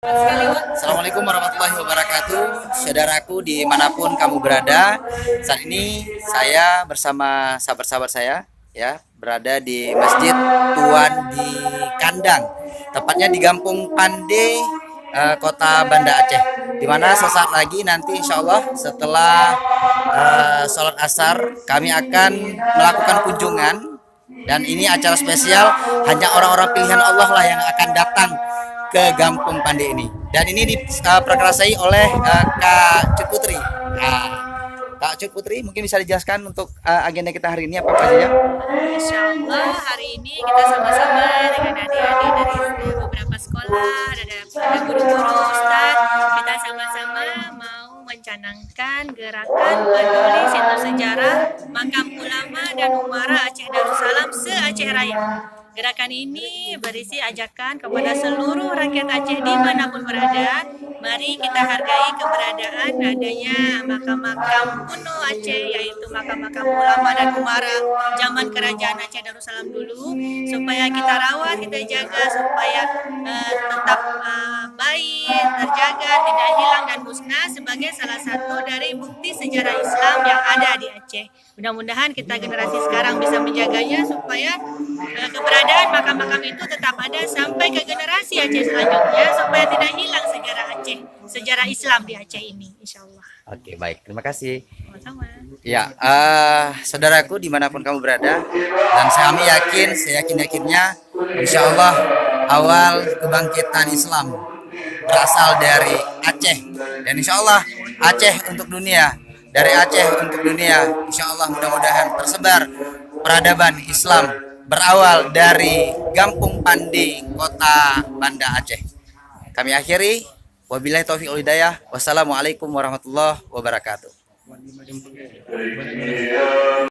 Assalamualaikum warahmatullahi wabarakatuh. Saudaraku dimanapun kamu berada, saat ini saya bersama sahabat-sahabat saya ya berada di Masjid Tuan di Kandang, tepatnya di Gampung Pande, Kota Banda Aceh. Dimana sesaat lagi nanti insya Allah setelah sholat asar kami akan melakukan kunjungan, dan ini acara spesial, hanya orang-orang pilihan Allah lah yang akan datang ke Gampung Pande ini. Dan ini diperkerasai oleh Kak Cut Putri. Nah, Kak Cut Putri mungkin bisa dijelaskan untuk agenda kita hari ini apa saja? Insya Allah hari ini kita sama-sama dengan adik-adik dari beberapa sekolah, ada guru-guru, ustadz, kita sama-sama mau mencanangkan gerakan peduli situ sejarah makam ulama dan umara Aceh Darussalam se-Aceh Raya. Gerakan ini berisi ajakan kepada seluruh rakyat Aceh dimanapun berada. Mari kita hargai keberadaan adanya makam-makam kuno Aceh, yaitu makam-makam ulama dan umara zaman kerajaan Aceh Darussalam dulu, supaya kita rawat, kita jaga supaya tetap baik, terjaga, tidak hilang dan musnah sebagai salah satu dari bukti sejarah Islam yang ada di Aceh. Mudah-mudahan kita generasi sekarang bisa menjaganya supaya keberadaan makam-makam itu tetap ada sampai ke generasi Aceh selanjutnya, supaya tidak hilang sejarah Aceh, sejarah Islam di Aceh ini, insya Allah. Oke, baik, terima kasih. Sama-sama. Ya, saudaraku dimanapun kamu berada, dan saya yakinnya, insya Allah awal kebangkitan Islam berasal dari Aceh, dan insya Allah Aceh untuk dunia, dari Aceh untuk dunia. Insya Allah mudah-mudahan tersebar peradaban Islam berawal dari Gampung Pandi, Kota Banda Aceh. Kami akhiri, wabillahi taufiq wal hidayah. Wassalamualaikum warahmatullahi wabarakatuh.